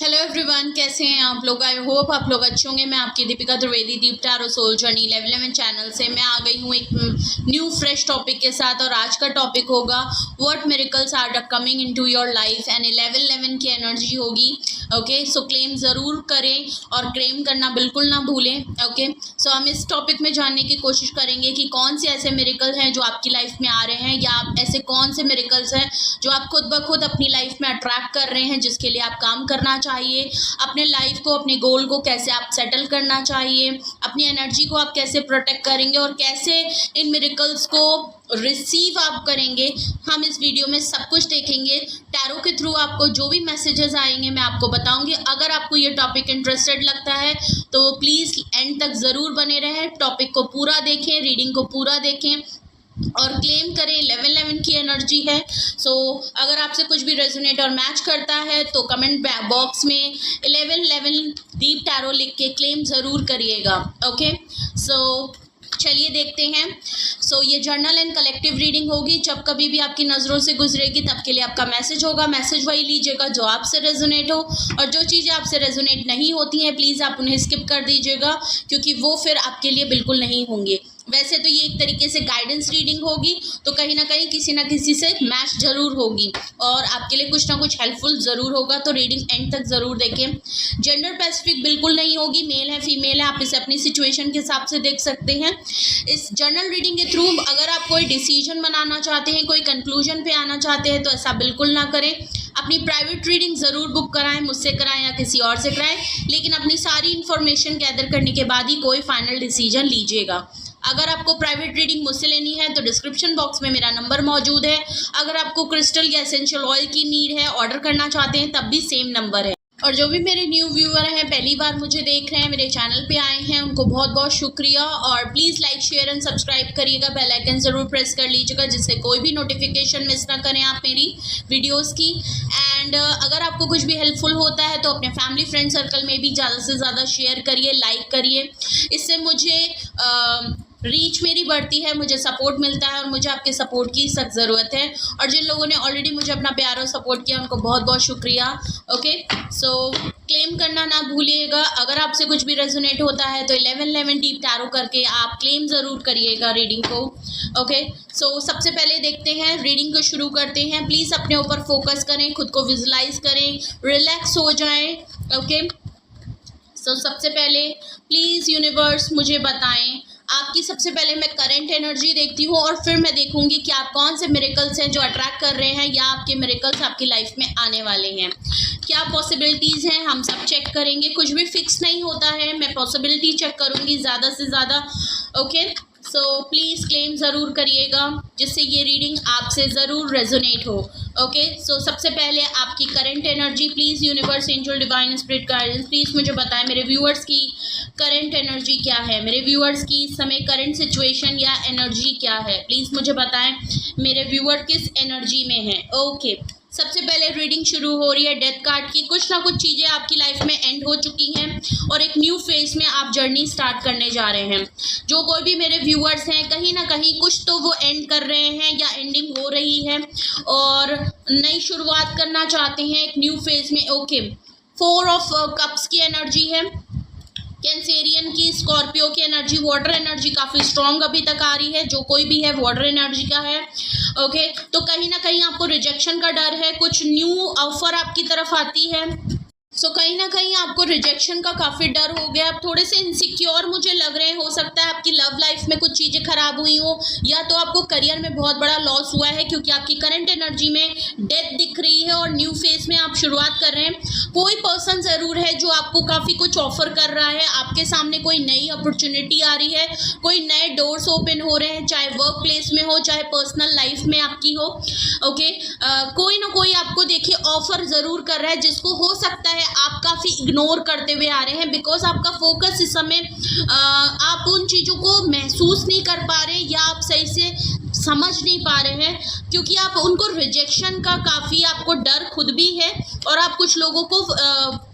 Hello everyone, कैसे हैं आप लोग। आई होप आप लोग अच्छे होंगे। मैं आपकी Deepika Trivedi, Deep tarot soul journey level 11 channel से मैं आ गई हूँ एक न्यू फ्रेश टॉपिक के साथ। और आज का टॉपिक होगा what miracles are coming into your life and level 11 की एनर्जी होगी। ओके, सो क्लेम ज़रूर करें और क्लेम करना बिल्कुल ना भूलें। ओके, सो हम इस टॉपिक में जानने की कोशिश करेंगे कि कौन से ऐसे मिरेकल हैं जो आपकी लाइफ में आ रहे हैं, या आप ऐसे कौन से मिरेकल्स हैं जो आप खुद ब खुद अपनी लाइफ में अट्रैक्ट कर रहे हैं, जिसके लिए आप काम करना चाहिए। अपने लाइफ को, अपने गोल को कैसे आप सेटल करना चाहिए, अपनी एनर्जी को आप कैसे प्रोटेक्ट करेंगे और कैसे इन मिरेकल्स को रिसीव आप करेंगे। हम इस वीडियो में सब कुछ देखेंगे। टैरो के थ्रू आपको जो भी मैसेजेस आएंगे मैं आपको बताऊंगी। अगर आपको ये टॉपिक इंटरेस्टेड लगता है तो प्लीज़ एंड तक ज़रूर बने रहें, टॉपिक को पूरा देखें, रीडिंग को पूरा देखें और क्लेम करें। लेवल 11 की एनर्जी है। सो अगर आपसे कुछ भी रेजोनेट और मैच करता है तो कमेंट बॉक्स में 11 दीप टैरो लिख के क्लेम ज़रूर करिएगा। ओके, सो चलिए देखते हैं। सो ये जर्नल एंड कलेक्टिव रीडिंग होगी। जब कभी भी आपकी नज़रों से गुजरेगी तब के लिए आपका मैसेज होगा। मैसेज वही लीजिएगा जो आपसे रेजोनेट हो, और जो चीज़ें आपसे रेजोनेट नहीं होती हैं प्लीज़ आप उन्हें स्किप कर दीजिएगा, क्योंकि वो फिर आपके लिए बिल्कुल नहीं होंगे। वैसे तो ये एक तरीके से गाइडेंस रीडिंग होगी, तो कहीं ना कहीं किसी ना किसी से मैच ज़रूर होगी और आपके लिए कुछ ना कुछ हेल्पफुल ज़रूर होगा। तो रीडिंग एंड तक ज़रूर देखें। जेंडर स्पेसिफिक बिल्कुल नहीं होगी, मेल है फीमेल है, आप इसे अपनी सिचुएशन के हिसाब से देख सकते हैं। इस जर्नल रीडिंग के थ्रू अगर आप कोई डिसीजन बनाना चाहते हैं, कोई कंक्लूजन पे आना चाहते हैं तो ऐसा बिल्कुल ना करें। अपनी प्राइवेट रीडिंग ज़रूर बुक कराएं, मुझसे कराएं या किसी और से कराएं, लेकिन अपनी सारी इन्फॉर्मेशन गैदर करने के बाद ही कोई फाइनल डिसीजन लीजिएगा। अगर आपको प्राइवेट रीडिंग मुझसे लेनी है तो डिस्क्रिप्शन बॉक्स में मेरा नंबर मौजूद है। अगर आपको क्रिस्टल या एसेंशियल ऑयल की नीड है, ऑर्डर करना चाहते हैं, तब भी सेम नंबर है। और जो भी मेरे न्यू व्यूअर हैं, पहली बार मुझे देख रहे हैं, मेरे चैनल पे आए हैं, उनको बहुत बहुत शुक्रिया। और please like share and subscribe करिएगा, बेल आइकन ज़रूर प्रेस कर लीजिएगा, जिससे कोई भी नोटिफिकेशन मिस ना करें आप मेरी वीडियोस की। एंड अगर आपको कुछ भी हेल्पफुल होता है तो अपने फैमिली फ्रेंड सर्कल में भी ज़्यादा से ज़्यादा शेयर करिए, लाइक करिए। इससे मुझे रीच मेरी बढ़ती है, मुझे सपोर्ट मिलता है और मुझे आपके सपोर्ट की सख्त ज़रूरत है। और जिन लोगों ने ऑलरेडी मुझे अपना प्यार और सपोर्ट किया उनको बहुत बहुत शुक्रिया। ओके, सो क्लेम करना ना भूलिएगा। अगर आपसे कुछ भी रेजोनेट होता है तो 11 डीप टैरो करके आप क्लेम ज़रूर करिएगा रीडिंग को। ओके, सो सबसे पहले देखते हैं, रीडिंग को शुरू करते हैं। प्लीज़ अपने ऊपर फोकस करें, खुद को विजुलाइज करें, रिलैक्स हो जाएं। ओके, सो सबसे पहले प्लीज़ यूनिवर्स मुझे बताएं, आपकी सबसे पहले मैं करंट एनर्जी देखती हूँ और फिर मैं देखूंगी कि आप कौन से मिरेकल्स हैं जो अट्रैक्ट कर रहे हैं, या आपके मिरेकल्स आपकी लाइफ में आने वाले हैं। क्या पॉसिबिलिटीज़ हैं हम सब चेक करेंगे। कुछ भी फिक्स नहीं होता है, मैं पॉसिबिलिटी चेक करूँगी ज़्यादा से ज़्यादा। ओके, सो प्लीज़ क्लेम ज़रूर करिएगा जिससे ये रीडिंग आपसे ज़रूर रेजोनेट हो। ओके, सो सबसे पहले आपकी current energy, please universe, angel, divine spirit guidance, please मुझे बताएं मेरे व्यूअर्स की करंट एनर्जी क्या है, मेरे व्यूअर्स की इस समय करंट सिचुएशन या एनर्जी क्या है। प्लीज़ मुझे बताएं मेरे व्यूअर किस एनर्जी में हैं। ओके, सबसे पहले रीडिंग शुरू हो रही है डेथ कार्ड की। कुछ ना कुछ चीज़ें आपकी लाइफ में एंड हो चुकी हैं और एक न्यू फेज में आप जर्नी स्टार्ट करने जा रहे हैं। जो कोई भी मेरे व्यूअर्स हैं, कहीं ना कहीं कुछ तो वो एंड कर रहे हैं या एंडिंग हो रही है और नई शुरुआत करना चाहते हैं एक न्यू फेज में। ओके, 4 ऑफ कप्स की एनर्जी है, कैंसेरियन की, स्कॉर्पियो की एनर्जी, वाटर एनर्जी काफ़ी स्ट्रॉन्ग अभी तक आ रही है। जो कोई भी है वाटर एनर्जी का है। ओके, तो कहीं ना कहीं आपको रिजेक्शन का डर है, कुछ न्यू ऑफर आपकी तरफ आती है। सो कहीं ना कहीं आपको रिजेक्शन का काफ़ी डर हो गया। आप थोड़े से इनसिक्योर मुझे लग रहे हैं। हो सकता है आपकी लव लाइफ में कुछ चीज़ें खराब हुई हो, या तो आपको करियर में बहुत बड़ा लॉस हुआ है, क्योंकि आपकी करंट एनर्जी में डेथ दिख रही है और न्यू फेज में आप शुरुआत कर रहे हैं। कोई पर्सन ज़रूर है जो आपको काफ़ी कुछ ऑफर कर रहा है, आपके सामने कोई नई अपॉर्चुनिटी आ रही है, कोई नए डोर्स ओपन हो रहे हैं, चाहे वर्क प्लेस में हो चाहे पर्सनल लाइफ में आपकी हो। ओके, कोई ना कोई आपको देखिए ऑफर ज़रूर कर रहा है, जिसको हो सकता है आप काफ़ी इग्नोर करते हुए आ रहे हैं, बिकॉज आपका फोकस इस समय आप उन चीज़ों को महसूस नहीं कर पा रहे या आप सही से समझ नहीं पा रहे हैं, क्योंकि आप उनको रिजेक्शन का काफ़ी आपको डर खुद भी है और आप कुछ लोगों को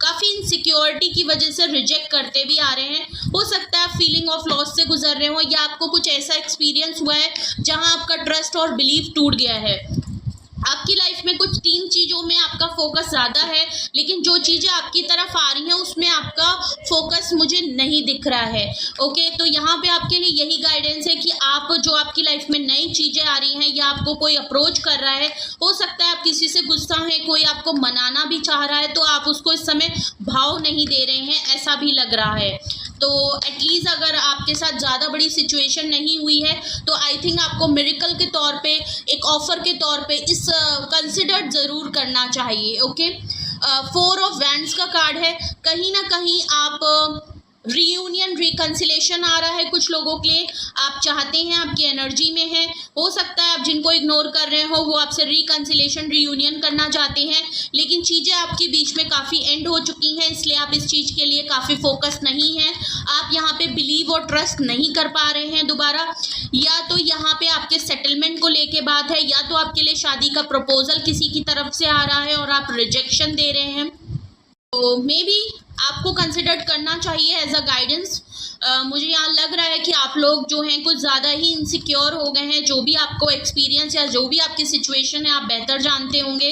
काफ़ी इनसिक्योरिटी की वजह से रिजेक्ट करते भी आ रहे हैं। हो सकता है आप फीलिंग ऑफ लॉस से गुजर रहे हो, या आपको कुछ ऐसा एक्सपीरियंस हुआ है जहां आपका ट्रस्ट और बिलीफ टूट गया है। आपकी लाइफ में कुछ 3 चीज़ों में आपका फोकस ज़्यादा है, लेकिन जो चीज़ें आपकी तरफ आ रही हैं उसमें आपका फोकस मुझे नहीं दिख रहा है। ओके, तो यहाँ पे आपके लिए यही गाइडेंस है कि आप जो आपकी लाइफ में नई चीज़ें आ रही हैं या आपको कोई अप्रोच कर रहा है, हो सकता है आप किसी से गुस्सा हैं, कोई आपको मनाना भी चाह रहा है, तो आप उसको इस समय भाव नहीं दे रहे हैं, ऐसा भी लग रहा है। तो एटलीस्ट अगर आपके साथ ज़्यादा बड़ी सिचुएशन नहीं हुई है तो आई थिंक आपको मिरेकल के तौर पे, एक ऑफ़र के तौर पे इस कंसिडर ज़रूर करना चाहिए। ओके, 4 ऑफ वैंड्स का कार्ड है। कहीं ना कहीं आप रीयूनियन, रिकन्सिलेशन आ रहा है कुछ लोगों के लिए। आप चाहते हैं, आपकी एनर्जी में है, हो सकता है आप जिनको इग्नोर कर रहे हो वो आपसे रिकन्सिलेशन, रीयूनियन करना चाहते हैं, लेकिन चीज़ें आपके बीच में काफ़ी एंड हो चुकी हैं, इसलिए आप इस चीज़ के लिए काफ़ी फोकस नहीं हैं। आप यहाँ पे बिलीव और ट्रस्ट नहीं कर पा रहे हैं दोबारा, या तो यहाँ पे आपके सेटलमेंट को लेके बात है, या तो आपके लिए शादी का प्रपोजल किसी की तरफ से आ रहा है और आप रिजेक्शन दे रहे हैं। तो मे बी आपको कंसिडर करना चाहिए एज अ गाइडेंस। मुझे यहाँ लग रहा है कि आप लोग जो हैं कुछ ज़्यादा ही इनसिक्योर हो गए हैं। जो भी आपको एक्सपीरियंस या जो भी आपकी सिचुएशन है आप बेहतर जानते होंगे।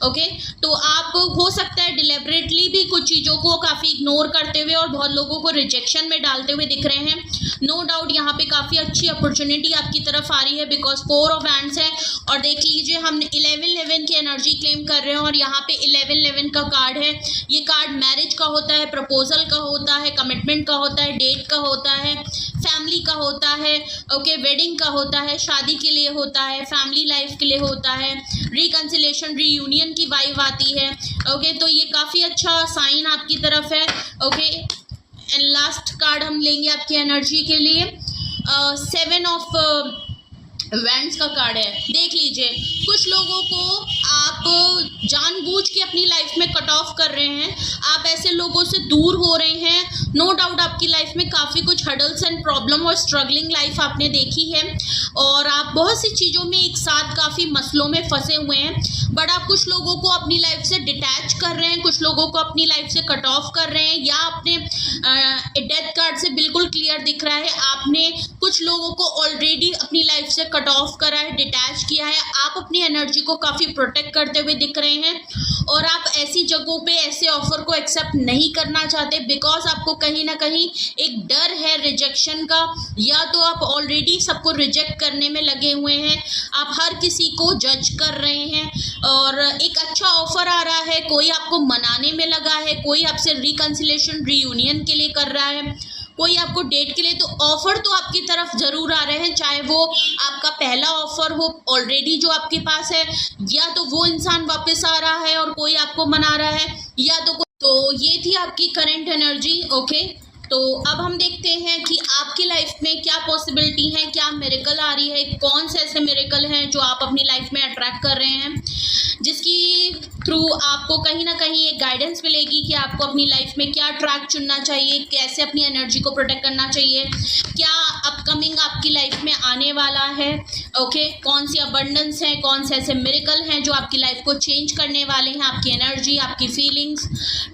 ओके, तो आप हो सकता है डिलिबरेटली भी कुछ चीज़ों को काफ़ी इग्नोर करते हुए और बहुत लोगों को रिजेक्शन में डालते हुए दिख रहे हैं। नो डाउट यहाँ पे काफ़ी अच्छी अपॉर्चुनिटी आपकी तरफ आ रही है, बिकॉज 4 ऑफ हैंड्स है। और देख लीजिए, हम 11-11 की एनर्जी क्लेम कर रहे हैं और यहाँ पे 11-11 का कार्ड है। ये कार्ड मैरिज का होता है, प्रपोजल का होता है, कमिटमेंट का होता है, डेट का होता है, फैमिली का होता है, ओके, वेडिंग का होता है, शादी के लिए होता है, फैमिली लाइफ के लिए होता है, रिकन्सिलेशन, रीयूनियन की वाइब आती है। ओके, तो ये काफ़ी अच्छा साइन आपकी तरफ है। ओके, एंड लास्ट कार्ड हम लेंगे आपकी एनर्जी के लिए, 7 ऑफ वैंड्स का कार्ड है। देख लीजिए, कुछ लोगों को आप जानबूझ के अपनी लाइफ में कट ऑफ कर रहे हैं, आप ऐसे लोगों से दूर हो रहे हैं। नो डाउट आपकी लाइफ में काफ़ी कुछ हडल्स एंड प्रॉब्लम और स्ट्रगलिंग लाइफ आपने देखी है और आप बहुत सी चीज़ों में एक साथ काफ़ी मसलों में फंसे हुए हैं, बट आप कुछ लोगों को अपनी लाइफ से डिटैच कर रहे हैं, कुछ लोगों को अपनी लाइफ से कट ऑफ कर रहे हैं, या आपने डेथ कार्ड से बिल्कुल क्लियर दिख रहा है आपने कुछ लोगों को ऑलरेडी अपनी लाइफ से कट ऑफ करा है, डिटैच किया है। आप अपनी एनर्जी को काफ़ी प्रोटेक्ट करते हुए दिख रहे हैं और आप ऐसी जगहों पे ऐसे ऑफर को एक्सेप्ट नहीं करना चाहते, बिकॉज आपको कहीं ना कहीं एक डर है रिजेक्शन का, या तो आप ऑलरेडी सबको रिजेक्ट करने में लगे हुए हैं, आप हर किसी को जज कर रहे हैं और एक अच्छा ऑफर आ रहा है, कोई आपको मनाने में लगा है, कोई आपसे रिकन्सिलेशन, रीयूनियन के लिए कर रहा है, कोई आपको डेट के लिए, तो ऑफर तो आपकी तरफ ज़रूर आ रहे हैं, चाहे वो आपका पहला ऑफर हो ऑलरेडी जो आपके पास है, या तो वो इंसान वापस आ रहा है और कोई आपको मना रहा है, या तो ये थी आपकी करंट एनर्जी। ओके, तो अब हम देखते हैं कि आपकी लाइफ में क्या पॉसिबिलिटी है, क्या मिरेकल आ रही है, कौन से ऐसे मिरेकल हैं जो आप अपनी लाइफ में अट्रैक्ट कर रहे हैं, जिसकी थ्रू आपको कहीं ना कहीं एक गाइडेंस मिलेगी कि आपको अपनी लाइफ में क्या ट्रैक चुनना चाहिए, कैसे अपनी एनर्जी को प्रोटेक्ट करना चाहिए, क्या अपकमिंग आपकी लाइफ में आने वाला है। ओके, कौन सी अबंडेंस है, कौन से ऐसे मिरेकल हैं जो आपकी लाइफ को चेंज करने वाले हैं, आपकी एनर्जी, आपकी फीलिंग्स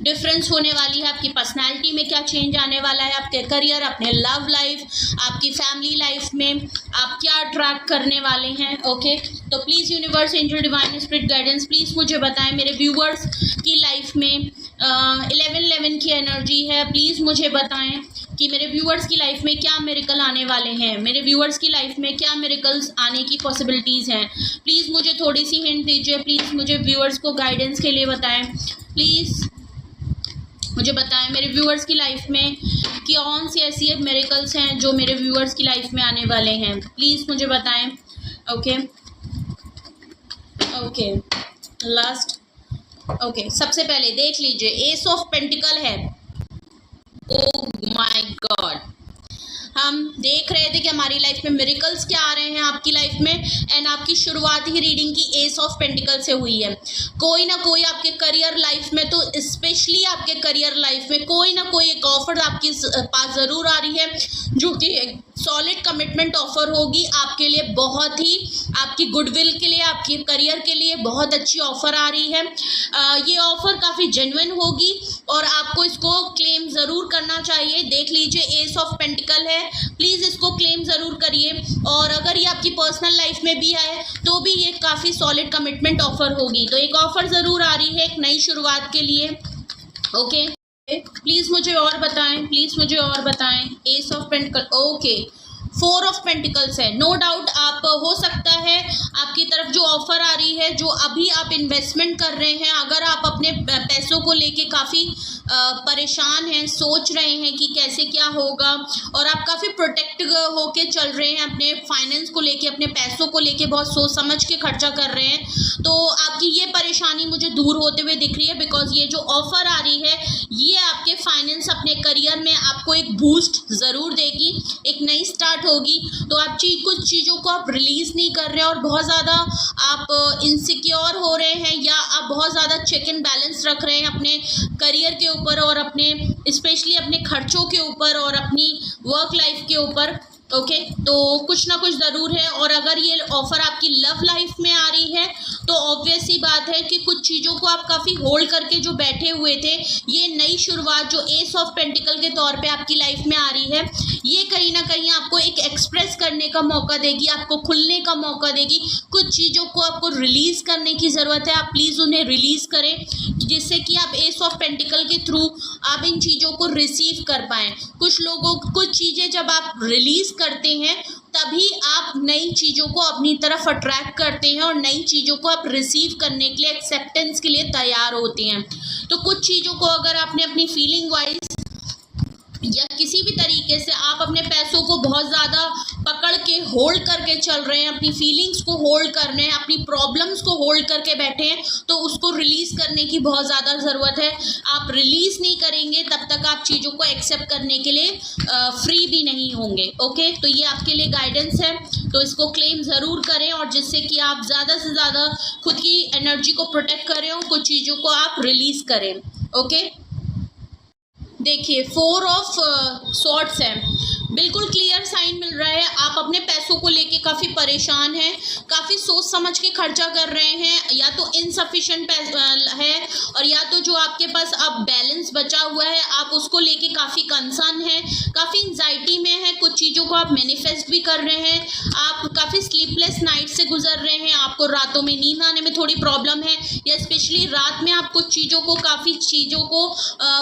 डिफरेंस होने वाली है, आपकी पर्सनैलिटी में क्या चेंज आने वाला है, आपके करियर, अपने लव लाइफ, आपकी फैमिली लाइफ में आप क्या अट्रैक्ट करने वाले हैं। ओके, तो please universe, angel, divine spirit guidance, please मुझे बताएं मेरे व्यूअर्स की लाइफ में 11-11 की एनर्जी है, प्लीज़ मुझे बताएं कि मेरे व्यूअर्स की लाइफ में क्या मिरेकल आने वाले हैं, मेरे व्यूअर्स की लाइफ में क्या मिरेकल्स आने की पॉसिबिलिटीज़ हैं। प्लीज़ मुझे थोड़ी सी हिंट दीजिए, प्लीज़ मुझे व्यूअर्स को गाइडेंस के लिए बताएं, प्लीज़ मुझे बताएं मेरे व्यूअर्स की लाइफ में कि कौन सी ऐसी मिरेकल्स हैं जो मेरे व्यूअर्स की लाइफ में आने वाले हैं, प्लीज़ मुझे बताएं। ओके, ओके, लास्ट, ओके, सबसे पहले देख लीजिए, एस ऑफ पेंटिकल है। ओह माय गॉड, हम देख रहे थे कि हमारी लाइफ में मिरेकल्स क्या आ रहे हैं आपकी लाइफ में, एंड आपकी शुरुआत ही रीडिंग की एस ऑफ पेंटिकल से हुई है। कोई ना कोई आपके करियर लाइफ में, तो स्पेशली आपके करियर लाइफ में कोई ना कोई एक ऑफर आपके पास ज़रूर आ रही है जो कि सॉलिड कमिटमेंट ऑफर होगी आपके लिए, बहुत ही आपकी गुडविल के लिए, आपके करियर के लिए बहुत अच्छी ऑफर आ रही है। ये ऑफर काफ़ी जेन्युइन होगी और आपको इसको क्लेम ज़रूर करना चाहिए। देख लीजिए, एस ऑफ पेंटिकल है, प्लीज़ इसको क्लेम ज़रूर करिए। और अगर ये आपकी पर्सनल लाइफ में भी आए तो भी ये काफ़ी सॉलिड कमिटमेंट ऑफर होगी। तो एक ऑफर ज़रूर आ रही है एक नई शुरुआत के लिए। ओके, प्लीज़ मुझे और बताएं, प्लीज़ मुझे और बताएं। S of pentacle, okay, 4 of pentacles है। नो डाउट आप हो सकता है आपकी तरफ जो ऑफ़र आ रही है, जो अभी आप इन्वेस्टमेंट कर रहे हैं, अगर आप अपने पैसों को लेके काफ़ी परेशान हैं, सोच रहे हैं कि कैसे क्या होगा, और आप काफ़ी प्रोटेक्ट होके चल रहे हैं अपने फाइनेंस को लेके, अपने पैसों को लेके बहुत सोच समझ के खर्चा कर रहे हैं, तो आपकी ये परेशानी मुझे दूर होते हुए दिख रही है। बिकॉज ये जो ऑफ़र आ रही है ये आपके फाइनेंस, अपने करियर में आपको एक बूस्ट ज़रूर देगी, एक नई स्टार्ट होगी। तो आप कुछ चीज़ों को आप रिलीज़ नहीं कर रहे और बहुत ज़्यादा आप इनसिक्योर हो रहे हैं, या आप बहुत ज़्यादा चेक एंड बैलेंस रख रहे हैं अपने करियर के ऊपर और अपने स्पेशली अपने खर्चों के ऊपर और अपनी वर्क लाइफ के ऊपर। ओके, तो कुछ ना कुछ ज़रूर है। और अगर ये ऑफ़र आपकी लव लाइफ में आ रही है तो ऑब्वियस ही बात है कि कुछ चीज़ों को आप काफ़ी होल्ड करके जो बैठे हुए थे, ये नई शुरुआत जो एस ऑफ पेंटिकल के तौर पे आपकी लाइफ में आ रही है, ये कहीं ना कहीं आपको एक एक्सप्रेस करने का मौका देगी, आपको खुलने का मौका देगी। कुछ चीज़ों को आपको रिलीज़ करने की ज़रूरत है, आप प्लीज़ उन्हें रिलीज़ करें, जिससे कि आप एस ऑफ पेंटिकल के थ्रू आप इन चीज़ों को रिसीव कर पाएँ। कुछ लोगों कुछ चीज़ें जब आप रिलीज़ करते हैं तभी आप नई चीज़ों को अपनी तरफ अट्रैक्ट करते हैं और नई चीज़ों को आप रिसीव करने के लिए, एक्सेप्टेंस के लिए तैयार होते हैं। तो कुछ चीज़ों को अगर आपने अपनी फीलिंग वाइज या किसी भी तरीके से आप अपने पैसों को बहुत ज़्यादा पकड़ के होल्ड करके चल रहे हैं, अपनी फीलिंग्स को होल्ड कर रहे हैं, अपनी प्रॉब्लम्स को होल्ड करके बैठे हैं, तो उसको रिलीज़ करने की बहुत ज़्यादा ज़रूरत है। आप रिलीज़ नहीं करेंगे तब तक आप चीज़ों को एक्सेप्ट करने के लिए फ्री भी नहीं होंगे। ओके, तो ये आपके लिए गाइडेंस है, तो इसको क्लेम ज़रूर करें और जिससे कि आप ज़्यादा से ज़्यादा खुद की एनर्जी को प्रोटेक्ट करें और कुछ चीज़ों को आप रिलीज़ करें। ओके, देखिए 4 ऑफ सॉर्ड्स है, बिल्कुल क्लियर साइन मिल रहा है। आप अपने पैसों को लेके काफ़ी परेशान हैं, काफ़ी सोच समझ के खर्चा कर रहे हैं, या तो इनसफिशिएंट है और या तो जो आपके पास अब बैलेंस बचा हुआ है आप उसको लेके काफ़ी कंसर्न है, काफ़ी एंजाइटी में है। कुछ चीज़ों को आप मैनिफेस्ट भी कर रहे हैं, आप काफ़ी स्लीपलेस नाइट से गुजर रहे हैं, आपको रातों में नींद आने में थोड़ी प्रॉब्लम है, या स्पेशली रात में आप कुछ चीज़ों को, काफ़ी चीज़ों को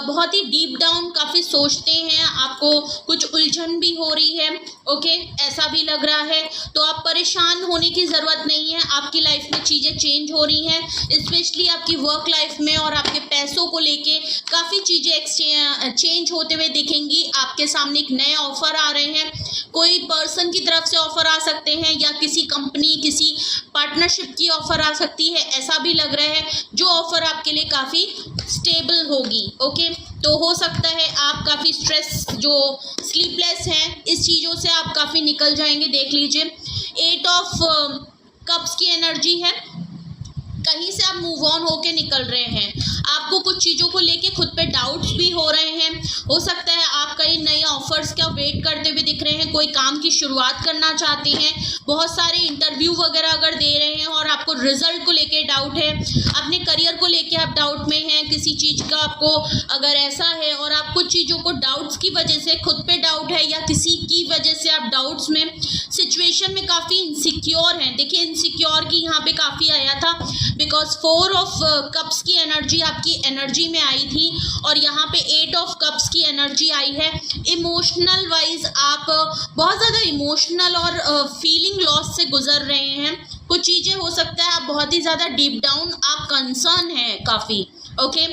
बहुत ही डीप डाउन काफ़ी सोचते हैं, आपको कुछ उलझन भी हो रही है। ओके, ऐसा भी लग रहा है। तो आप परेशान होने की ज़रूरत नहीं है, आपकी लाइफ में चीज़ें चेंज हो रही हैं, स्पेशली आपकी वर्क लाइफ में, और आपके पैसों को लेके काफ़ी चीज़ें चेंज होते हुए दिखेंगी। आपके सामने एक नए ऑफ़र आ रहे हैं, कोई पर्सन की तरफ से ऑफ़र आ सकते हैं या किसी कंपनी, किसी पार्टनरशिप की ऑफ़र आ सकती है, ऐसा भी लग रहा है, जो ऑफ़र आपके लिए काफ़ी स्टेबल होगी। ओके, तो हो सकता है आप काफ़ी स्ट्रेस, जो स्लीपलेस हैं, इस चीज़ों से आप काफ़ी निकल जाएंगे। देख लीजिए 8 ऑफ कप्स की एनर्जी है, कहीं से आप मूव ऑन होके निकल रहे हैं, आपको कुछ चीज़ों को लेके खुद पे डाउट्स भी हो रहे हैं। हो सकता है आप कई नए ऑफर्स का वेट करते हुए दिख रहे हैं, कोई काम की शुरुआत करना चाहते हैं, बहुत सारे इंटरव्यू वगैरह अगर दे रहे हैं और आपको रिजल्ट को लेके डाउट है, अपने करियर को लेके आप डाउट में हैं, किसी चीज़ का आपको अगर ऐसा है और आप कुछ चीज़ों को डाउट्स की वजह से, खुद पे डाउट है या किसी की वजह से आप डाउट्स में, सिचुएशन में काफ़ी इनसिक्योर हैं। देखिए इनसिक्योर की यहाँ पे काफ़ी आया था, बिकॉज 4 ऑफ कप्स की एनर्जी आपकी एनर्जी में आई थी और यहाँ पे 8 ऑफ कप्स की एनर्जी आई है। इमोशनल वाइज आप बहुत ज़्यादा इमोशनल और फीलिंग लॉस से गुजर रहे हैं। कुछ चीज़ें हो सकता है आप बहुत ही ज़्यादा डीप डाउन आप कंसर्न हैं काफ़ी। ओके,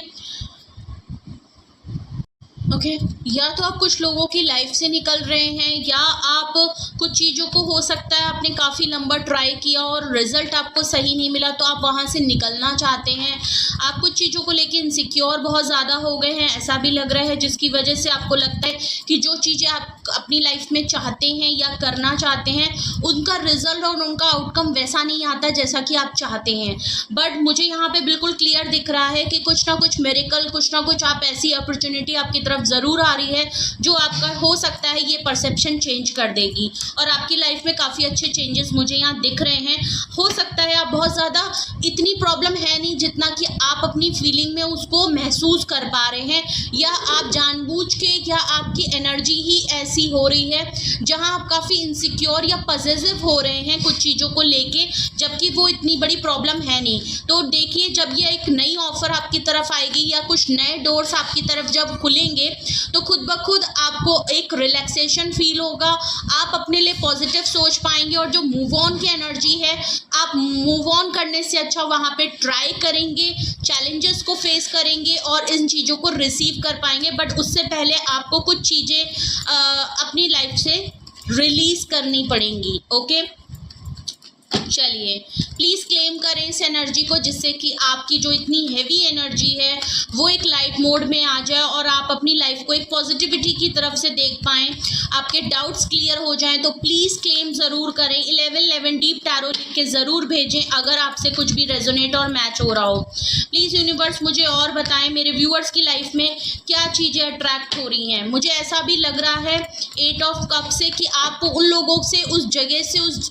या तो आप कुछ लोगों की लाइफ से निकल रहे हैं, या आप कुछ चीज़ों को हो सकता है आपने काफ़ी लंबा ट्राई किया और रिज़ल्ट आपको सही नहीं मिला, तो आप वहाँ से निकलना चाहते हैं। आप कुछ चीज़ों को लेके इनसिक्योर बहुत ज़्यादा हो गए हैं, ऐसा भी लग रहा है, जिसकी वजह से आपको लगता है कि जो चीज़ें आप अपनी लाइफ में चाहते हैं या करना चाहते हैं, उनका रिजल्ट और उनका आउटकम वैसा नहीं आता जैसा कि आप चाहते हैं। बट मुझे यहाँ पे बिल्कुल क्लियर दिख रहा है कि कुछ ना कुछ मिरेकल, कुछ ना कुछ आप ऐसी अपॉर्चुनिटी आपकी तरफ ज़रूर आ रही है जो आपका हो सकता है ये परसेप्शन चेंज कर देगी, और आपकी लाइफ में काफ़ी अच्छे चेंजेस मुझे यहाँ दिख रहे हैं। हो सकता है आप बहुत ज़्यादा, इतनी प्रॉब्लम है नहीं जितना कि आप अपनी फीलिंग में उसको महसूस कर पा रहे हैं, या आप जानबूझ के, या आपकी एनर्जी ही ऐसी हो रही है जहां आप काफ़ी इनसिक्योर या पॉजिटिव हो रहे हैं कुछ चीज़ों को लेके, जबकि वो इतनी बड़ी प्रॉब्लम है नहीं। तो देखिए, जब ये एक नई ऑफ़र आपकी तरफ आएगी या कुछ नए डोर्स आपकी तरफ जब खुलेंगे, तो खुद ब खुद आपको एक रिलैक्सेशन फील होगा, आप अपने लिए पॉजिटिव सोच पाएंगे, और जो मूव ऑन की एनर्जी है, आप मूव ऑन करने से अच्छा वहाँ पे ट्राई करेंगे, चैलेंजेस को फेस करेंगे और इन चीज़ों को रिसीव कर पाएंगे। बट उससे पहले आपको कुछ चीज़ें अपनी लाइफ से रिलीज़ करनी पड़ेंगी। ओके, चलिए प्लीज़ क्लेम करें इस एनर्जी को, जिससे कि आपकी जो इतनी हैवी एनर्जी है वो एक लाइट मोड में आ जाए और आप अपनी लाइफ को एक पॉजिटिविटी की तरफ से देख पाएँ, आपके डाउट्स क्लियर हो जाएं। तो प्लीज़ क्लेम ज़रूर करें, 1111 डीप टैरो लिख के ज़रूर भेजें अगर आपसे कुछ भी रेजोनेट और मैच हो रहा हो। प्लीज़ यूनिवर्स मुझे और बताएं, मेरे व्यूअर्स की लाइफ में क्या चीज़ें अट्रैक्ट हो रही हैं। मुझे ऐसा भी लग रहा है 8 ऑफ कप से कि आपको उन लोगों से, उस जगह से, उस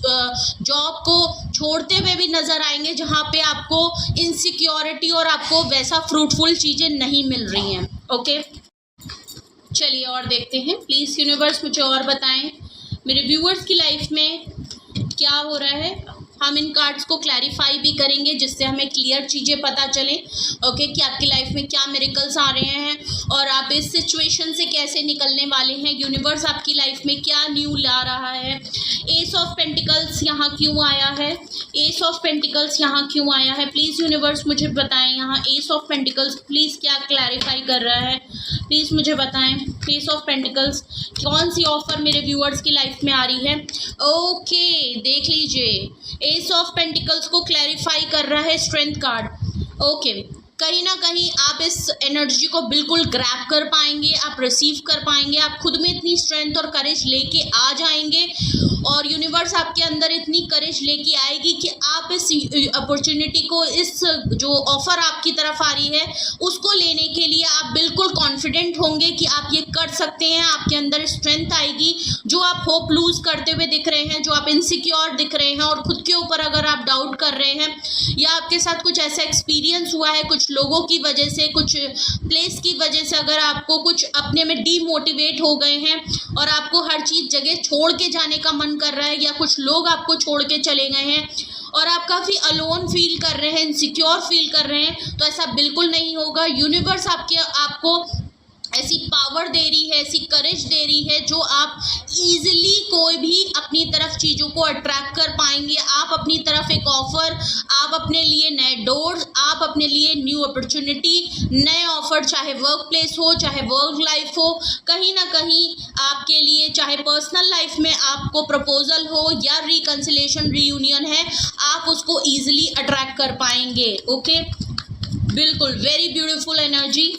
जॉब को छोड़ते हुए भी नज़र आएंगे जहाँ पे आपको इनसिक्योरिटी और आपको वैसा फ्रूटफुल चीज़ें नहीं मिल रही हैं। ओके, चलिए और देखते हैं। प्लीज़ यूनिवर्स मुझे और बताएं, मेरे व्यूअर्स की लाइफ में क्या हो रहा है। हम इन कार्ड्स को क्लैरिफाई भी करेंगे जिससे हमें क्लियर चीज़ें पता चलें। ओके, कि आपकी लाइफ में क्या मिरेकल्स आ रहे हैं और आप इस सिचुएशन से कैसे निकलने वाले हैं। यूनिवर्स आपकी लाइफ में क्या न्यू ला रहा है। एस ऑफ पेंटिकल्स यहाँ क्यों आया है, एस ऑफ पेंटिकल्स यहाँ क्यों आया है। प्लीज़ यूनिवर्स मुझे बताएं, यहाँ एस ऑफ पेंटिकल्स प्लीज़ क्या क्लैरिफाई कर रहा है, प्लीज़ मुझे बताएं। एस ऑफ पेंटिकल्स कौन सी ऑफर मेरे व्यूअर्स की लाइफ में आ रही है। ओके, देख लीजिए, एस ऑफ पेंटिकल्स को क्लैरिफाई कर रहा है स्ट्रेंथ कार्ड। ओके, कहीं ना कहीं आप इस एनर्जी को बिल्कुल ग्रैब कर पाएंगे, आप रिसीव कर पाएंगे, आप खुद में इतनी स्ट्रेंथ और करेज लेके आ जाएंगे, और यूनिवर्स आपके अंदर इतनी करेज लेके आएगी कि आप इस अपॉर्चुनिटी को, इस जो ऑफ़र आपकी तरफ आ रही है उसको लेने के लिए आप बिल्कुल कॉन्फिडेंट होंगे कि आप ये कर सकते हैं। आपके अंदर स्ट्रेंथ आएगी। जो आप होप लूज़ करते हुए दिख रहे हैं, जो आप इनसिक्योर दिख रहे हैं और खुद के ऊपर अगर आप डाउट कर रहे हैं, या आपके साथ कुछ ऐसा एक्सपीरियंस हुआ है कुछ लोगों की वजह से, कुछ प्लेस की वजह से, अगर आपको कुछ अपने में डीमोटिवेट हो गए हैं और आपको हर चीज़ जगह छोड़ के जाने का मन कर रहा है, या कुछ लोग आपको छोड़ के चले गए हैं और आप काफ़ी अलोन फील कर रहे हैं, इनसिक्योर फील कर रहे हैं, तो ऐसा बिल्कुल नहीं होगा। यूनिवर्स आपको ऐसी पावर दे रही है, ऐसी करेज दे रही है जो आप इजीली कोई भी अपनी तरफ चीज़ों को अट्रैक्ट कर पाएंगे। आप अपनी तरफ एक ऑफ़र, आप अपने लिए नए डोर्स, आप अपने लिए न्यू अपॉर्चुनिटी, नए ऑफ़र, चाहे वर्क प्लेस हो, चाहे वर्क लाइफ हो, कहीं ना कहीं आपके लिए, चाहे पर्सनल लाइफ में आपको प्रपोजल हो या रिकन्सिलेशन, रीयूनियन है, आप उसको ईजिली अट्रैक्ट कर पाएंगे। ओके, बिल्कुल, very beautiful energy.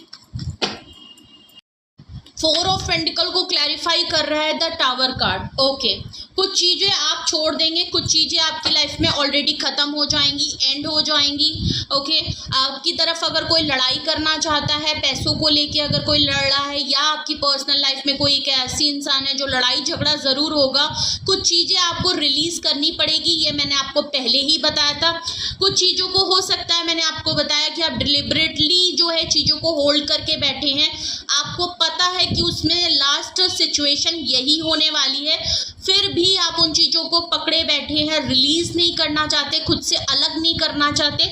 4 of pentacle को क्लैरिफाई कर रहा है द टावर कार्ड। ओके, कुछ चीज़ें आप छोड़ देंगे, कुछ चीज़ें आपकी लाइफ में ऑलरेडी ख़त्म हो जाएंगी, एंड हो जाएंगी। ओके, आपकी तरफ अगर कोई लड़ाई करना चाहता है, पैसों को लेके अगर कोई लड़ रहा है, या आपकी पर्सनल लाइफ में कोई एक ऐसी इंसान है जो लड़ाई झगड़ा ज़रूर होगा, कुछ चीज़ें आपको रिलीज़ करनी पड़ेगी। ये मैंने आपको पहले ही बताया था। कुछ चीज़ों को हो सकता है, मैंने आपको बताया कि आप डिलिबरेटली जो है चीज़ों को होल्ड करके बैठे हैं, आपको पता है कि उसमें लास्ट सिचुएशन यही होने वाली है, फिर भी आप उन चीज़ों को पकड़े बैठे हैं, रिलीज़ नहीं करना चाहते, खुद से अलग नहीं करना चाहते।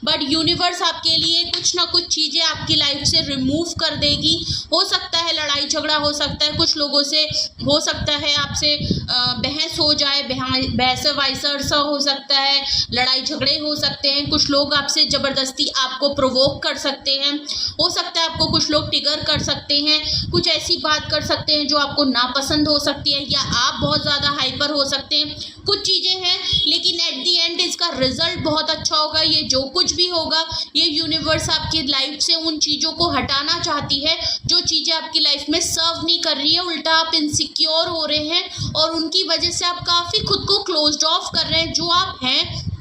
बट यूनिवर्स आपके लिए कुछ ना कुछ चीज़ें आपकी लाइफ से रिमूव कर देगी। हो सकता है लड़ाई झगड़ा हो सकता है, कुछ लोगों से हो सकता है आपसे बहस हो जाए, बहस वाइस वर्सा हो सकता है, लड़ाई झगड़े हो सकते हैं, कुछ लोग आपसे ज़बरदस्ती आपको प्रोवोक कर सकते हैं, हो सकता है आपको कुछ लोग ट्रिगर कर सकते हैं, कुछ ऐसी बात कर सकते हैं जो आपको नापसंद हो सकती है, या आप बहुत ज़्यादा हाइपर हो सकते हैं, कुछ चीज़ें हैं। लेकिन एट दी एंड इसका रिजल्ट बहुत अच्छा होगा। ये जो कुछ भी होगा, ये यूनिवर्स आपकी लाइफ से उन चीज़ों को हटाना चाहती है जो चीज़ें आपकी लाइफ में सर्व नहीं कर रही है। उल्टा आप इनसिक्योर हो रहे हैं और उनकी वजह से आप काफ़ी खुद को क्लोज्ड ऑफ कर रहे हैं। जो आप हैं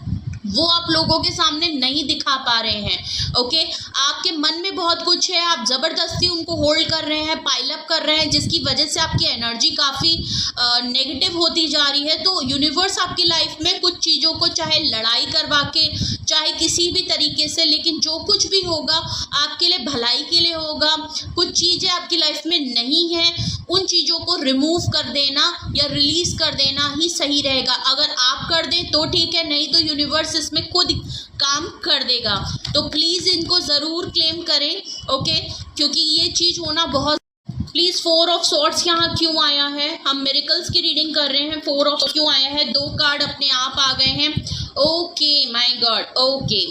वो आप लोगों के सामने नहीं दिखा पा रहे हैं। ओके, आपके मन में बहुत कुछ है, आप ज़बरदस्ती उनको होल्ड कर रहे हैं, पाइल अप कर रहे हैं, जिसकी वजह से आपकी एनर्जी काफ़ी नेगेटिव होती जा रही है। तो यूनिवर्स आपकी लाइफ में कुछ चीज़ों को, चाहे लड़ाई करवा के, चाहे किसी भी तरीके से, लेकिन जो कुछ भी होगा आपके लिए भलाई के लिए होगा। कुछ चीज़ें आपकी लाइफ में नहीं है, उन चीज़ों को रिमूव कर देना या रिलीज़ कर देना ही सही रहेगा। अगर आप कर दें तो ठीक है, नहीं तो यूनिवर्स इसमें खुद काम कर देगा। तो प्लीज़ इनको ज़रूर क्लेम करें। ओके, क्योंकि ये चीज़ होना बहुत। प्लीज़ 4 ऑफ सॉर्ड्स यहाँ क्यों आया है? हम मिरेकल्स की रीडिंग कर रहे हैं। 4 ऑफ क्यों आया है? 2 कार्ड अपने आप आ गए हैं। ओके माय गॉड, ओके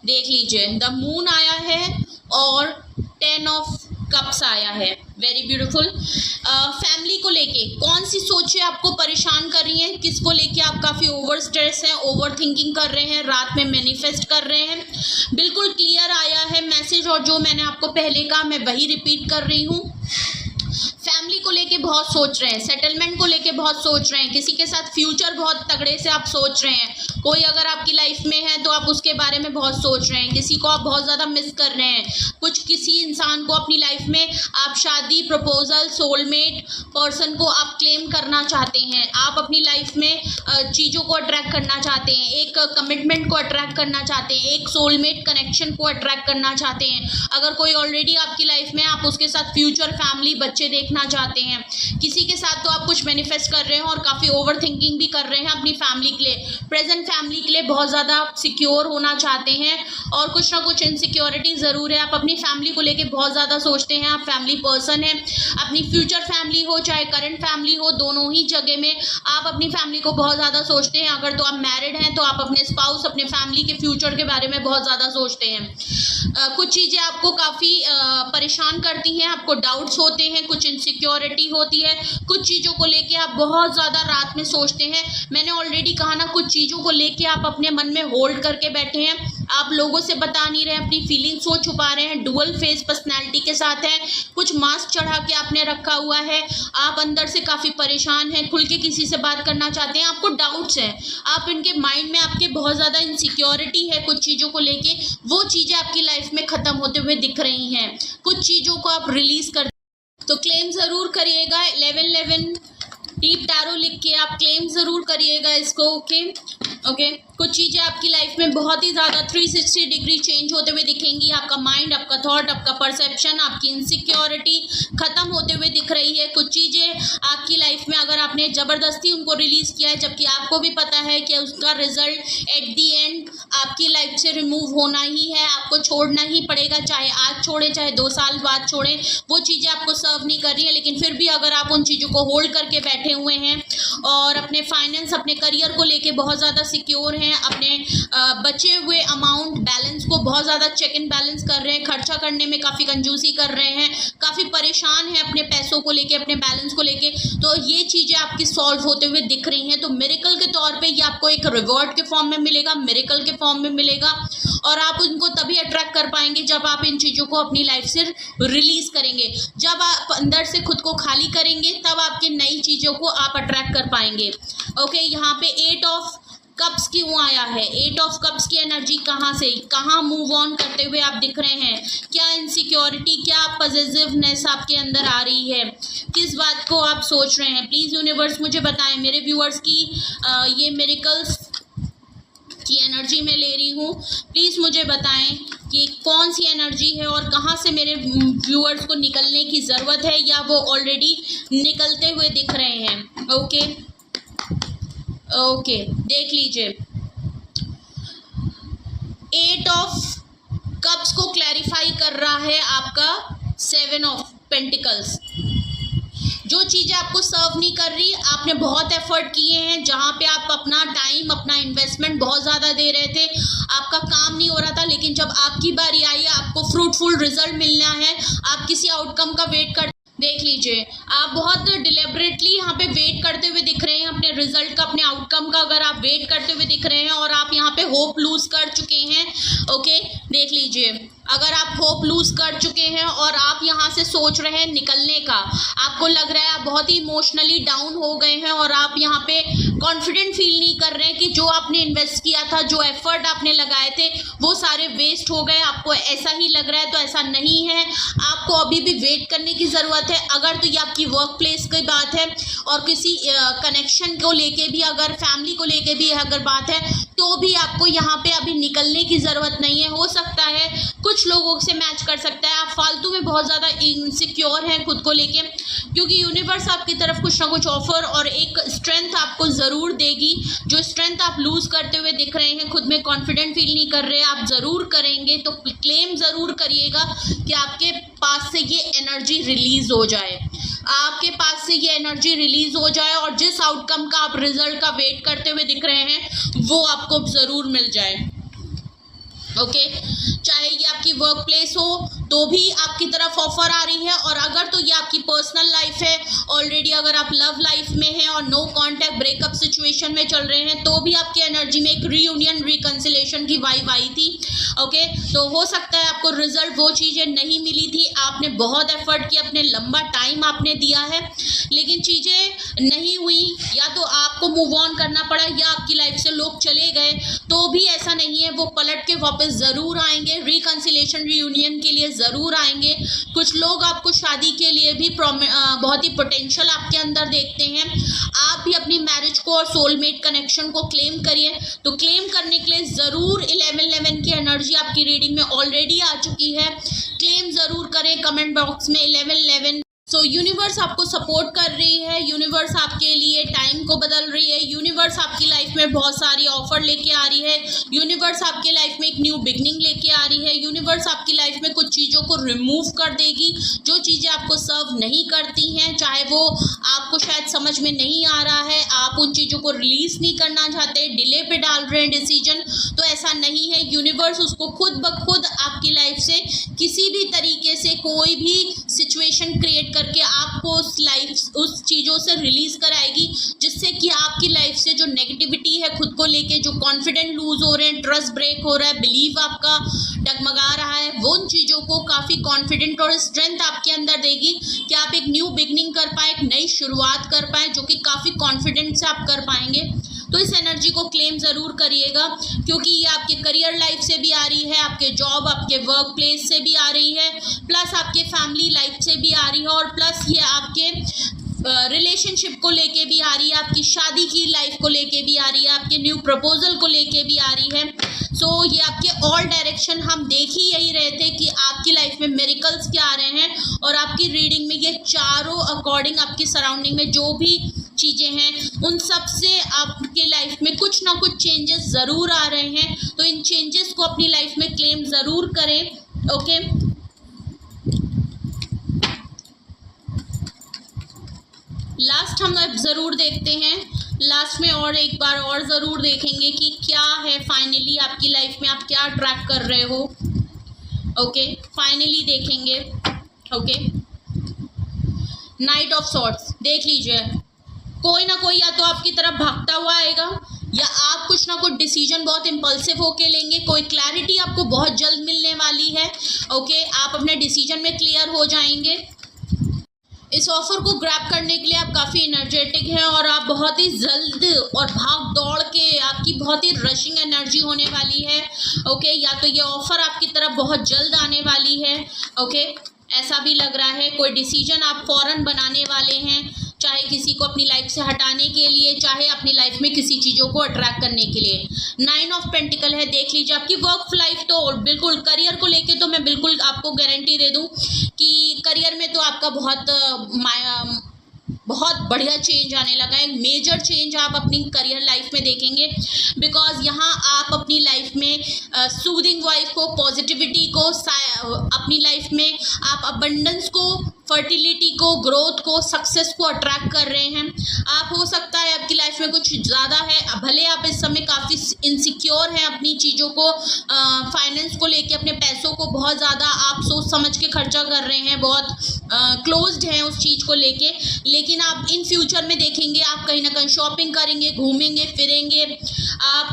देख लीजिए, द मून आया है और 10 ऑफ कप्स आया है। Very beautiful. फैमिली को लेके कौन सी सोचें आपको परेशान कर रही हैं? किसको लेके आप काफ़ी ओवर स्ट्रेस हैं, ओवर थिंकिंग कर रहे हैं, रात में मैनिफेस्ट कर रहे हैं? बिल्कुल क्लियर आया है मैसेज, और जो मैंने आपको पहले कहा मैं वही रिपीट कर रही हूँ। फैमिली को लेके बहुत सोच रहे हैं, सेटलमेंट को लेके बहुत सोच रहे हैं, किसी के साथ फ्यूचर बहुत तगड़े से आप सोच रहे हैं। कोई अगर आपकी लाइफ में है तो आप उसके बारे में बहुत सोच रहे हैं, किसी को आप बहुत ज़्यादा मिस कर रहे हैं, कुछ किसी इंसान को अपनी लाइफ में आप शादी, प्रपोजल, सोलमेट पर्सन को आप क्लेम करना चाहते हैं। आप अपनी लाइफ में चीज़ों को अट्रैक्ट करना चाहते हैं, एक कमिटमेंट को अट्रैक्ट करना चाहते हैं, एक सोलमेट कनेक्शन को अट्रैक्ट करना चाहते हैं। अगर कोई ऑलरेडी आपकी लाइफ में, आप उसके साथ फ्यूचर, फैमिली, बच्चे देखना चाहते हैं। किसी के साथ तो आप कुछ मैनिफेस्ट कर रहे हैं और काफ़ी ओवर थिंकिंग भी कर रहे हैं अपनी फैमिली के लिए, प्रेजेंट फैमिली के लिए बहुत ज़्यादा सिक्योर होना चाहते हैं, और कुछ ना कुछ इनसिक्योरिटी ज़रूर है। आप अपनी फैमिली को लेके बहुत ज़्यादा सोचते हैं, आप फैमिली पर्सन हैं। अपनी फ्यूचर फैमिली हो चाहे करंट फैमिली हो, दोनों ही जगह में आप अपनी फैमिली को बहुत ज़्यादा सोचते हैं। अगर तो आप मैरिड हैं तो आप अपने स्पाउस, अपने फैमिली के फ्यूचर के बारे में बहुत ज़्यादा सोचते हैं। कुछ चीज़ें आपको काफ़ी परेशान करती हैं, आपको डाउट्स होते हैं, कुछ इनसिक्योरिटी होती है, कुछ चीज़ों को लेके आप बहुत ज़्यादा रात में सोचते हैं। मैंने ऑलरेडी कहा ना, कुछ चीज़ों को लेके आप अपने मन में होल्ड करके बैठे हैं, आप लोगों से बता नहीं रहे, अपनी फीलिंग्स को छुपा रहे हैं, डुअल फेस पर्सनैलिटी के साथ हैं, कुछ मास्क चढ़ा के आपने रखा हुआ है, आप अंदर से काफ़ी परेशान हैं, खुल के किसी से बात करना चाहते हैं, आपको डाउट्स हैं, आप इनके माइंड में आपके बहुत ज़्यादा इनसिक्योरिटी है कुछ चीज़ों को लेके, वो चीज़ें आपकी लाइफ में ख़त्म होते हुए दिख रही हैं। कुछ चीज़ों को आप रिलीज़ कर, तो क्लेम ज़रूर करिएगा। 1111 डीप टैरो लिख के आप क्लेम ज़रूर करिएगा इसको। ओके, कुछ चीज़ें आपकी लाइफ में बहुत ही ज़्यादा 360 डिग्री चेंज होते हुए दिखेंगी। आपका माइंड, आपका थॉट, आपका परसेप्शन, आपकी इनसिक्योरिटी ख़त्म होते हुए दिख रही है। कुछ चीज़ें आपकी लाइफ में अगर आपने ज़बरदस्ती उनको रिलीज़ किया है, जबकि आपको भी पता है कि उसका रिजल्ट एट दी एंड आपकी लाइफ से रिमूव होना ही है, आपको छोड़ना ही पड़ेगा, चाहे आज छोड़े चाहे 2 साल बाद छोड़ें, वो चीज़ें आपको सर्व नहीं कर रही हैं। लेकिन फिर भी अगर आप उन चीज़ों को होल्ड करके बैठे हुए हैं और अपने फाइनेंस, अपने करियर को लेके बहुत ज़्यादा सिक्योर हैं, अपने बचे हुए अमाउंट बैलेंस को बहुत ज़्यादा चेक एंड बैलेंस कर रहे हैं, खर्चा करने में काफ़ी कंजूसी कर रहे हैं, काफ़ी परेशान हैं अपने पैसों को लेके, अपने बैलेंस को लेके, तो ये चीज़ें आपकी सॉल्व होते हुए दिख रही हैं। तो मिरेकल के तौर पे ये आपको एक रिवॉर्ड के फॉर्म में मिलेगा, मिरेकल के फॉर्म में मिलेगा, और आप उनको तभी अट्रैक्ट कर पाएंगे जब आप इन चीज़ों को अपनी लाइफ से रिलीज़ करेंगे। जब आप अंदर से खुद को खाली करेंगे तब आपकी नई चीज़ों को आप अट्रैक्ट कर पाएंगे। ओके, यहाँ पे 8 ऑफ कप्स क्यों आया है? 8 ऑफ कप्स की एनर्जी कहाँ से, कहाँ मूव ऑन करते हुए आप दिख रहे हैं? क्या इनसिक्योरिटी, क्या पॉजिटिवनेस आपके अंदर आ रही है? किस बात को आप सोच रहे हैं? प्लीज़ यूनिवर्स मुझे बताएं। मेरे व्यूअर्स की ये मिरेकल्स की एनर्जी में ले रही हूँ, प्लीज़ मुझे बताएं कि कौन सी एनर्जी है और कहाँ से मेरे व्यूअर्स को निकलने की ज़रूरत है, या वो ऑलरेडी निकलते हुए दिख रहे हैं। ओके, देख लीजिए, 8 ऑफ कप्स को क्लैरिफाई कर रहा है आपका 7 ऑफ पेंटिकल्स। जो चीज़ें आपको सर्व नहीं कर रही, आपने बहुत एफर्ट किए हैं, जहाँ पे आप अपना टाइम, अपना इन्वेस्टमेंट बहुत ज़्यादा दे रहे थे, आपका काम नहीं हो रहा था, लेकिन जब आपकी बारी आई, आपको फ्रूटफुल रिजल्ट मिलना है, आप किसी आउटकम का वेट कर, देख लीजिए आप बहुत डिलिबरेटली यहाँ पे वेट करते हुए दिख रहे हैं अपने रिजल्ट का, अपने आउटकम का अगर आप वेट करते हुए दिख रहे हैं और आप यहाँ पे होप लूज कर चुके हैं, ओके, देख लीजिए अगर आप होप लूज कर चुके हैं और आप यहाँ से सोच रहे हैं निकलने का, आपको लग रहा है आप बहुत ही इमोशनली डाउन हो गए हैं और आप यहाँ पे कॉन्फिडेंट फील नहीं कर रहे हैं कि जो आपने इन्वेस्ट किया था, जो एफर्ट आपने लगाए थे, वो सारे वेस्ट हो गए, आपको ऐसा ही लग रहा है। तो ऐसा नहीं है, आपको अभी भी वेट करने की ज़रूरत है। अगर तो ये आपकी वर्क प्लेस की बात है और किसी कनेक्शन को लेके भी, अगर फैमिली को लेके भी अगर बात है, तो भी आपको यहाँ पे अभी निकलने की ज़रूरत नहीं है। हो सकता है कुछ लोगों से मैच कर सकता है, आप फालतू में बहुत ज़्यादा इनसिक्योर हैं खुद को लेके, क्योंकि यूनिवर्स आपकी तरफ कुछ ना कुछ ऑफर और एक स्ट्रेंथ आपको ज़रूर देगी। जो स्ट्रेंथ आप लूज़ करते हुए दिख रहे हैं, खुद में कॉन्फिडेंट फील नहीं कर रहे, आप ज़रूर करेंगे। तो क्लेम ज़रूर करिएगा कि आपके पास से ये एनर्जी रिलीज़ हो जाए, आपके पास से ये एनर्जी रिलीज़ हो जाए और जिस आउटकम का आप रिजल्ट का वेट करते हुए दिख रहे हैं, वो आपको ज़रूर मिल जाए। ओके, चाहे ये आपकी वर्क प्लेस हो तो भी आपकी तरफ ऑफर आ रही है, और अगर तो ये आपकी पर्सनल लाइफ है, ऑलरेडी अगर आप लव लाइफ में हैं और नो कांटेक्ट ब्रेकअप सिचुएशन में चल रहे हैं, तो भी आपकी एनर्जी में एक रीयूनियन रिकंसिलेशन की वाइब आई थी। ओके, तो हो सकता है आपको रिजल्ट वो चीज़ें नहीं मिली थी, आपने बहुत एफर्ट किया, अपने लंबा टाइम आपने दिया है, लेकिन चीज़ें नहीं हुई, या तो आपको मूव ऑन करना पड़ा या आपकी लाइफ से लोग चले गए, तो भी ऐसा नहीं है, वो पलट के वापस ज़रूर आएंगे, रिकंसिलेशन रीयूनियन के लिए ज़रूर आएंगे। कुछ लोग आपको शादी के लिए भी बहुत ही पोटेंशियल आपके अंदर देखते हैं। आप भी अपनी मैरिज को और सोलमेट कनेक्शन को क्लेम करिए। तो क्लेम करने के लिए ज़रूर 1111 की एनर्जी आपकी रीडिंग में ऑलरेडी आ चुकी है, क्लेम ज़रूर करें कमेंट बॉक्स में 1111। सो यूनिवर्स आपको सपोर्ट कर रही है, यूनिवर्स आपके लिए टाइम को बदल रही है, यूनिवर्स आपकी लाइफ में बहुत सारी ऑफर लेके आ रही है, यूनिवर्स आपके लाइफ में एक न्यू बिगनिंग लेके आ रही है, यूनिवर्स आपकी लाइफ में कुछ चीज़ों को रिमूव कर देगी, जो चीज़ें आपको सर्व नहीं करती हैं, चाहे वो आपको शायद समझ में नहीं आ रहा है, आप उन चीज़ों को रिलीज़ नहीं करना चाहते, डिले पे डाल रहे हैं डिसीजन, तो ऐसा नहीं है। यूनिवर्स उसको खुद ब खुद आपकी लाइफ से किसी भी तरीके से कोई भी सिचुएशन क्रिएट करके आपको उस चीज़ों से रिलीज़ कराएगी, जिससे कि आपकी लाइफ से जो नेगेटिविटी है, खुद को लेके जो कॉन्फिडेंट लूज हो रहे हैं, ट्रस्ट ब्रेक हो रहा है, बिलीव आपका डगमगा रहा है, वो उन चीज़ों को काफ़ी कॉन्फिडेंट और स्ट्रेंथ आपके अंदर देगी कि आप एक न्यू बिगनिंग कर पाए, एक नई शुरुआत कर पाए, जो कि काफ़ी कॉन्फिडेंट से आप कर पाएंगे। तो इस एनर्जी को क्लेम ज़रूर करिएगा, क्योंकि ये आपके करियर लाइफ से भी आ रही है, आपके जॉब, आपके वर्क प्लेस से भी आ रही है, प्लस आपके फैमिली लाइफ से भी आ रही है, और प्लस ये आपके रिलेशनशिप को लेके भी आ रही है, आपकी शादी की लाइफ को लेके भी आ रही है, आपके न्यू प्रपोजल को लेके भी आ रही है। सो ये आपके ऑल डायरेक्शन हम देख ही यही रहे थे कि आपकी लाइफ में मिरेकल्स क्या आ रहे हैं, और आपकी रीडिंग में ये चारों अकॉर्डिंग आपकी सराउंडिंग में जो भी चीज़ें हैं, उन सब से आपके लाइफ में कुछ ना कुछ चेंजेस ज़रूर आ रहे हैं। तो इन चेंजेस को अपनी लाइफ में क्लेम ज़रूर करें। ओके, लास्ट हम अब ज़रूर देखते हैं, लास्ट में और एक बार और ज़रूर देखेंगे कि क्या है फाइनली आपकी लाइफ में, आप क्या अट्रैक्ट कर रहे हो। ओके, फाइनली देखेंगे। ओके, नाइट ऑफ सॉर्ड्स देख लीजिए, कोई ना कोई या तो आपकी तरफ भागता हुआ आएगा, या आप कुछ ना कुछ डिसीजन बहुत इम्पल्सिव होके लेंगे, कोई क्लैरिटी आपको बहुत जल्द मिलने वाली है। ओके, आप अपने डिसीजन में क्लियर हो जाएंगे। इस ऑफर को ग्रैब करने के लिए आप काफ़ी एनर्जेटिक हैं और आप बहुत ही जल्द और भाग दौड़ के, आपकी बहुत ही रशिंग एनर्जी होने वाली है। ओके, या तो ये ऑफर आपकी तरफ बहुत जल्द आने वाली है। ओके, ऐसा भी लग रहा है कोई डिसीजन आप फ़ौरन बनाने वाले हैं, चाहे किसी को अपनी लाइफ से हटाने के लिए, चाहे अपनी लाइफ में किसी चीज़ों को अट्रैक्ट करने के लिए। 9 ऑफ पेंटिकल है, देख लीजिए आपकी वर्क लाइफ तो बिल्कुल, करियर को लेके तो मैं बिल्कुल आपको गारंटी दे दूं कि करियर में तो आपका बहुत बढ़िया चेंज आने लगा है, मेजर चेंज आप अपनी करियर लाइफ में देखेंगे, बिकॉज यहाँ आप अपनी लाइफ में सूदिंग वाइफ को, पॉजिटिविटी को, अपनी लाइफ में आप अबंडेंस को फर्टिलिटी को, ग्रोथ को, सक्सेस को अट्रैक्ट कर रहे हैं। आप हो सकता है आपकी लाइफ में कुछ ज़्यादा है, भले आप इस समय काफ़ी इनसिक्योर हैं अपनी चीज़ों को, फाइनेंस को लेके, अपने पैसों को बहुत ज़्यादा आप सोच समझ के खर्चा कर रहे हैं, बहुत क्लोज्ड हैं उस चीज़ को लेके, लेकिन आप इन फ्यूचर में देखेंगे आप कहीं ना कहीं शॉपिंग करेंगे, घूमेंगे फिरेंगे आप,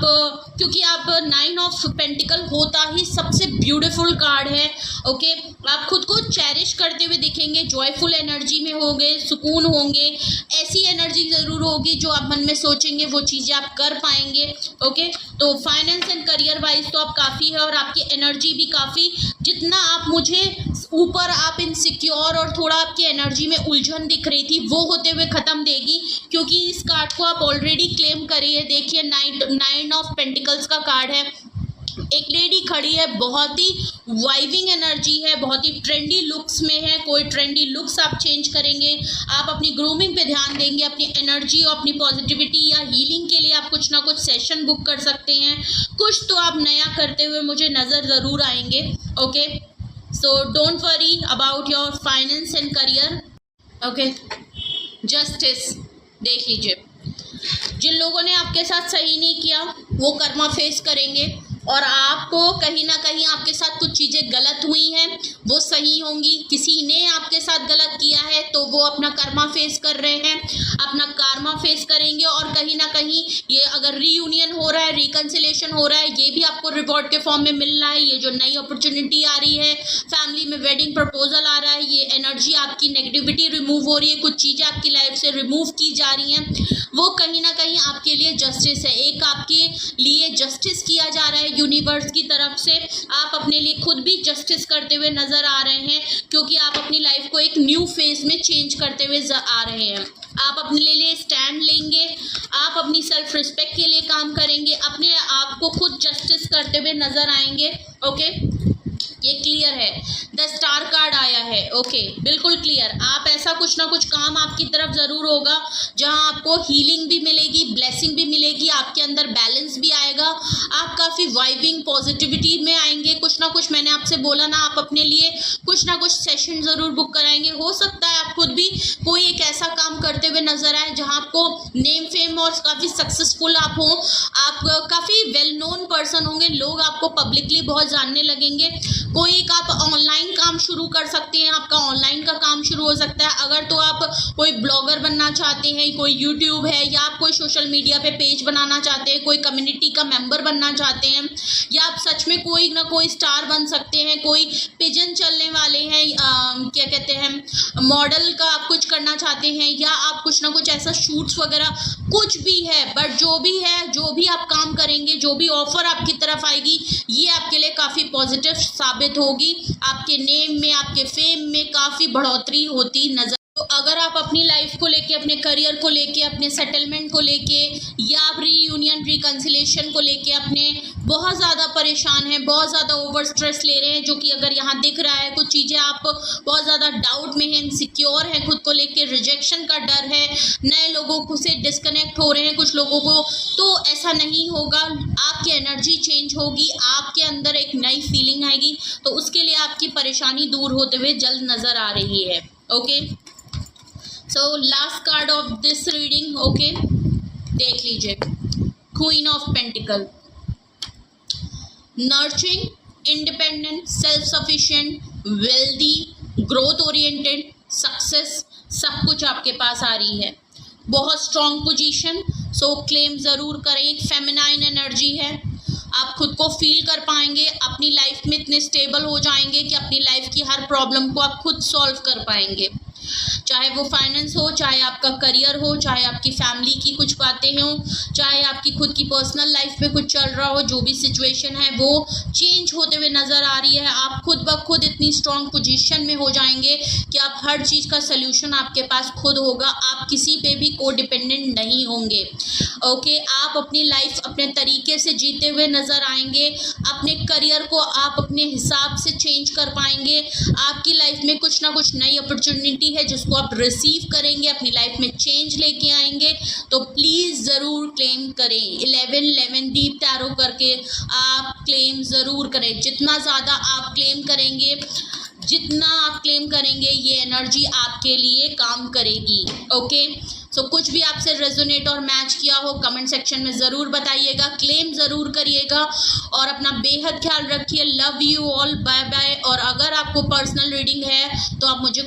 क्योंकि आप 9 ऑफ पेंटिकल होता ही सबसे ब्यूटीफुल कार्ड है। ओके, आप खुद को चेरिश करते हुए दिखेंगे, जॉयफुल एनर्जी में होंगे, सुकून होंगे, ऐसी एनर्जी ज़रूर होगी जो आप मन में सोचेंगे वो चीज़ें आप कर पाएंगे। ओके, तो फाइनेंस एंड करियर वाइज तो आप काफ़ी है, और आपकी एनर्जी भी काफ़ी, जितना आप मुझे ऊपर आप इनसिक्योर और थोड़ा आपकी एनर्जी में उलझन दिख रही थी वो होते हुए ख़त्म देगी, क्योंकि इस कार्ड को आप ऑलरेडी क्लेम करिए। देखिए 9 ऑफ पेंटिकल्स का कार्ड है, एक लेडी खड़ी है, बहुत ही वाइविंग एनर्जी है, बहुत ही ट्रेंडी लुक्स में है, कोई ट्रेंडी लुक्स आप चेंज करेंगे, आप अपनी ग्रूमिंग पे ध्यान देंगे, अपनी एनर्जी और अपनी पॉजिटिविटी या हीलिंग के लिए आप कुछ ना कुछ सेशन बुक कर सकते हैं, कुछ तो आप नया करते हुए मुझे नज़र ज़रूर आएंगे। Okay, so don't worry about your finance and career. Okay, justice देख लीजिए, जिन लोगों ने आपके साथ सही नहीं किया वो कर्मा फेस करेंगे, और आपको कहीं ना कहीं आपके साथ कुछ चीज़ें गलत हुई हैं वो सही होंगी। किसी ने आपके साथ गलत किया है तो वो अपना कर्मा फेस कर रहे हैं, अपना कार्मा फेस करेंगे, और कहीं ना कहीं ये अगर रीयूनियन हो रहा है, रिकन्सिलेशन हो रहा है, ये भी आपको रिवॉर्ड के फॉर्म में मिल रहा है। ये जो नई अपॉर्चुनिटी आ रही है, फैमिली में वेडिंग प्रपोजल आ रहा है, ये एनर्जी आपकी नेगेटिविटी रिमूव हो रही है, कुछ चीज़ें आपकी लाइफ से रिमूव की जा रही हैं, वो कहीं ना कहीं आपके लिए जस्टिस है, एक आपके लिए जस्टिस किया जा रहा है यूनिवर्स की तरफ से। आप अपने लिए खुद भी जस्टिस करते हुए नजर आ रहे हैं, क्योंकि आप अपनी लाइफ को एक न्यू फेज में चेंज करते हुए आ रहे हैं। आप अपने लिए स्टैंड लेंगे, आप अपनी सेल्फ रिस्पेक्ट के लिए काम करेंगे, अपने आप को खुद जस्टिस करते हुए नजर आएंगे। ओके, ये क्लियर है, द स्टार कार्ड आया है। ओके, बिल्कुल क्लियर, आप ऐसा कुछ ना कुछ काम आपकी तरफ ज़रूर होगा जहां आपको हीलिंग भी मिलेगी, ब्लेसिंग भी मिलेगी, आपके अंदर बैलेंस भी आएगा, आप काफ़ी वाइबिंग पॉजिटिविटी में आएंगे। कुछ ना कुछ, मैंने आपसे बोला ना, आप अपने लिए कुछ ना कुछ सेशन ज़रूर बुक कराएंगे। हो सकता है आप खुद भी कोई एक ऐसा काम करते हुए नजर आए जहाँ आपको नेम फेम और काफ़ी सक्सेसफुल आप हों, आप काफ़ी वेल नोन पर्सन होंगे, लोग आपको पब्लिकली बहुत जानने लगेंगे। कोई एक आप ऑनलाइन काम शुरू कर सकते हैं, आपका ऑनलाइन का काम शुरू हो सकता है। अगर तो आप कोई ब्लॉगर बनना चाहते हैं, कोई यूट्यूब है, या आप कोई सोशल मीडिया पे पेज बनाना चाहते हैं, कोई कम्युनिटी का मेंबर बनना चाहते हैं, या आप सच में कोई ना कोई स्टार बन सकते हैं, कोई पिजन चलने वाले हैं, क्या कहते हैं, मॉडल का आप कुछ करना चाहते हैं, या आप कुछ ना कुछ ऐसा शूट्स वगैरह कुछ भी है, बट जो भी है, जो भी आप काम करेंगे, जो भी ऑफर आपकी तरफ आएगी, ये आपके लिए काफ़ी पॉजिटिव साबित होगी, आपके नेम में, आपके फेम में काफ़ी बढ़ोतरी होती नजर। तो अगर आप अपनी लाइफ को लेके, अपने करियर को लेके, अपने सेटलमेंट को लेके, या आप रीयूनियन रिकन्सिलेशन को लेके अपने बहुत ज़्यादा परेशान हैं, बहुत ज़्यादा ओवर स्ट्रेस ले रहे हैं, जो कि अगर यहाँ दिख रहा है, कुछ चीज़ें आप बहुत ज़्यादा डाउट में हैं, इनसिक्योर हैं, खुद को लेके रिजेक्शन का डर है, नए लोगों को से डिस्कनेक्ट हो रहे हैं कुछ लोगों को, तो ऐसा नहीं होगा। आपकी एनर्जी चेंज होगी, आपके अंदर एक नई फीलिंग आएगी, तो उसके लिए आपकी परेशानी दूर होते हुए जल्द नज़र आ रही है। Okay, so last card of this reading. Okay, देख लीजिए, queen of pentacle, nurturing, independent, self sufficient, wealthy, growth oriented, success, सब कुछ आपके पास आ रही है। बहुत स्ट्रॉन्ग पोजीशन, सो क्लेम ज़रूर करें। एक फेमिनाइन एनर्जी है, आप खुद को फील कर पाएंगे, अपनी लाइफ में इतने स्टेबल हो जाएंगे कि अपनी लाइफ की हर प्रॉब्लम को आप खुद सॉल्व कर पाएंगे, चाहे वो फाइनेंस हो, चाहे आपका करियर हो, चाहे आपकी फैमिली की कुछ बातें हों, चाहे आपकी खुद की पर्सनल लाइफ में कुछ चल रहा हो, जो भी सिचुएशन है वो चेंज होते हुए नज़र आ रही है। आप खुद ब खुद इतनी स्ट्रॉन्ग पोजीशन में हो जाएंगे कि आप हर चीज़ का सल्यूशन आपके पास खुद होगा, आप किसी पे भी को डिपेंडेंट नहीं होंगे। ओके, आप अपनी लाइफ अपने तरीके से जीते हुए नज़र आएंगे, अपने करियर को आप अपने हिसाब से चेंज कर पाएंगे, आपकी लाइफ में कुछ ना कुछ नई अपॉर्चुनिटी है जिसको आप रिसीव करेंगे, अपनी लाइफ में चेंज लेके आएंगे। तो प्लीज़ ज़रूर क्लेम करें, 1111 डीप टैरो करके आप क्लेम ज़रूर करें। जितना ज़्यादा आप क्लेम करेंगे, जितना आप क्लेम करेंगे ये एनर्जी आपके लिए काम करेगी। ओके, सो कुछ भी आपसे रेजोनेट और मैच किया हो कमेंट सेक्शन में ज़रूर बताइएगा, क्लेम ज़रूर करिएगा और अपना बेहद ख्याल रखिए। Love you all, bye bye. और अगर आपको पर्सनल रीडिंग है तो आप मुझे